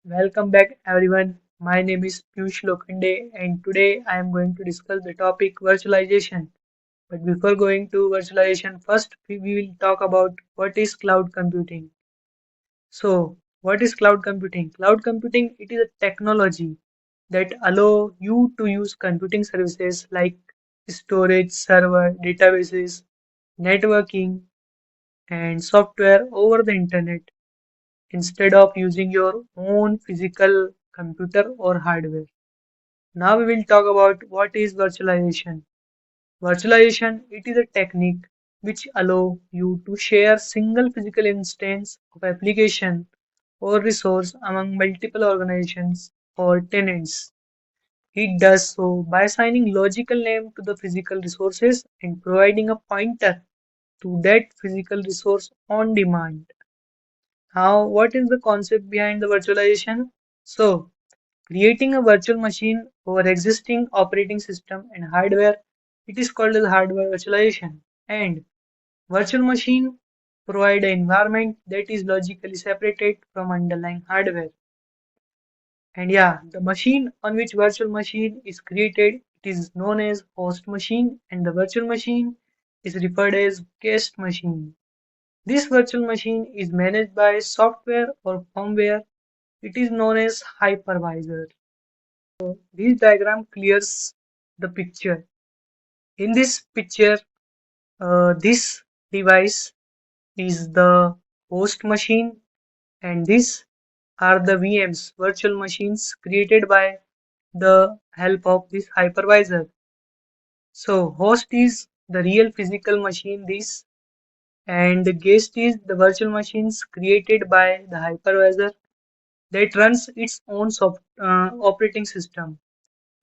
Welcome back everyone. My name is Piyush Lokhande and today I am going to discuss the topic virtualization. But before going to virtualization, first we will talk about what is cloud computing. So, what is cloud computing? Cloud computing it is a technology that allow you to use computing services like storage, server, databases, networking and software over the internet instead of using your own physical computer or hardware. Now we will talk about what is virtualization. Virtualization it is a technique which allow you to share single physical instance of application or resource among multiple organizations or tenants. It does so by assigning logical name to the physical resources and providing a pointer to that physical resource on demand. Now, what is the concept behind the virtualization? So, creating a virtual machine over existing operating system and hardware, it is called as hardware virtualization. And virtual machine provide an environment that is logically separated from underlying hardware. And yeah, the machine on which virtual machine is created, it is known as host machine, and the virtual machine is referred as guest machine. This virtual machine is managed by software or firmware. It is known as hypervisor. This diagram clears the picture. In this picture, this device is the host machine, and these are the VMs, virtual machines created by the help of this hypervisor. So, host is the real physical machine, this, and the guest is the virtual machines created by the hypervisor that runs its own operating system.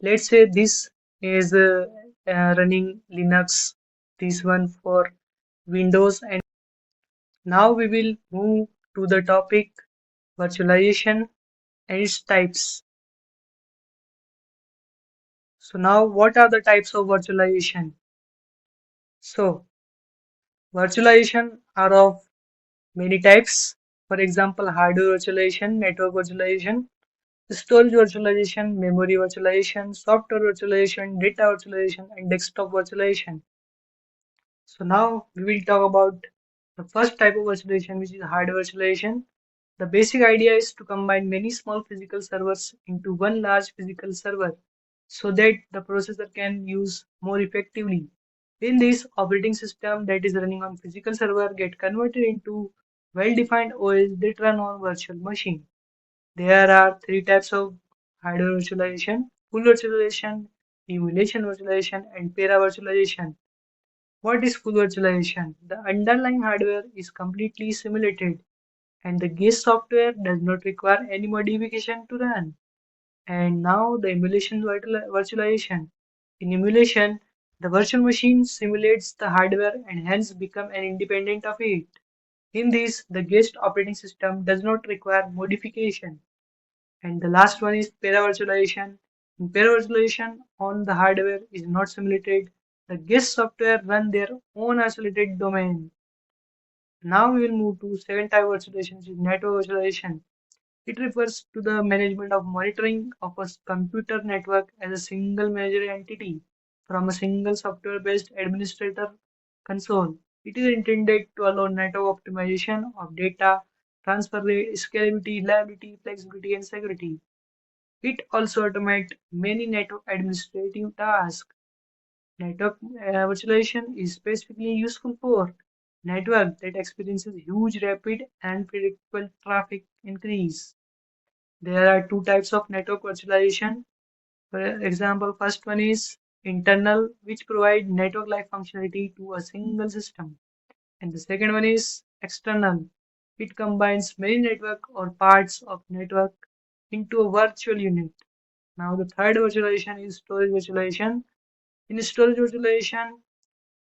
Let's say this is running Linux, this one for Windows, and now we will move to the topic virtualization and its types. So now what are the types of virtualization? So virtualization are of many types. For example, hardware virtualization, network virtualization, storage virtualization, memory virtualization, software virtualization, data virtualization, and desktop virtualization. So now we will talk about the first type of virtualization, which is hardware virtualization. The basic idea is to combine many small physical servers into one large physical server so that the processor can use more effectively. In this operating system that is running on physical server get converted into well-defined OS that run on virtual machine. There are three types of hardware virtualization: full virtualization, emulation virtualization, and para-virtualization. What is full virtualization? The underlying hardware is completely simulated and the guest software does not require any modification to run. And now the emulation virtualization. In emulation, the virtual machine simulates the hardware and hence become an independent of it. In this, the guest operating system does not require modification. And the last one is para-virtualization. In para-virtualization, on the hardware is not simulated. The guest software run their own isolated domain. Now we will move to second type virtualization, which is network virtualization. It refers to the management of monitoring of a computer network as a single managerial entity from a single software-based administrator console. It is intended to allow network optimization of data, transfer rate, scalability, reliability, flexibility, and security. It also automates many network administrative tasks. Network virtualization is specifically useful for network that experiences huge, rapid, and predictable traffic increase. There are two types of network virtualization. For example, first one is internal, which provide network-like functionality to a single system. And the second one is external. It combines many network or parts of network into a virtual unit. Now the third virtualization is storage virtualization. In storage virtualization,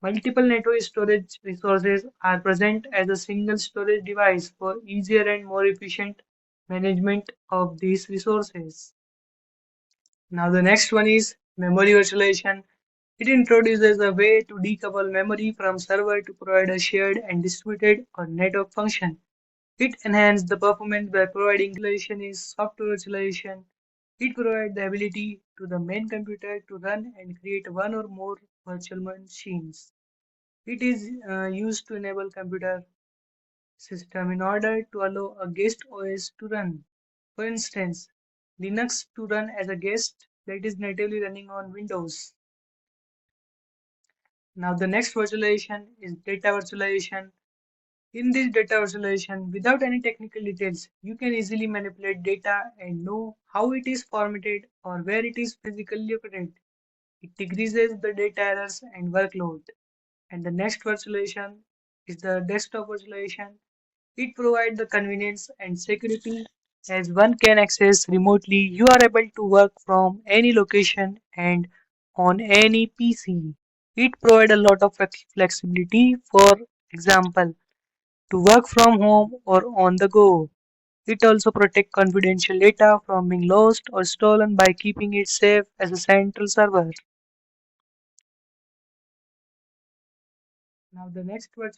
multiple network storage resources are present as a single storage device for easier and more efficient management of these resources. Now the next one is memory virtualization. It introduces a way to decouple memory from server to provide a shared and distributed or network function. It enhances the performance by providing virtualization is software virtualization. It provides the ability to the main computer to run and create one or more virtual machines. It is used to enable computer system in order to allow a guest OS to run. For instance, Linux to run as a guest that is natively running on Windows. Now the next virtualization is data virtualization. In this data virtualization, without any technical details, you can easily manipulate data and know how it is formatted or where it is physically located. It decreases the data errors and workload. And the next virtualization is the desktop virtualization. It provides the convenience and security as one can access remotely. You are able to work from any location and on any PC. It provides a lot of flexibility. For example, to work from home or on the go. It also protects confidential data from being lost or stolen by keeping it safe as a central server. Now the next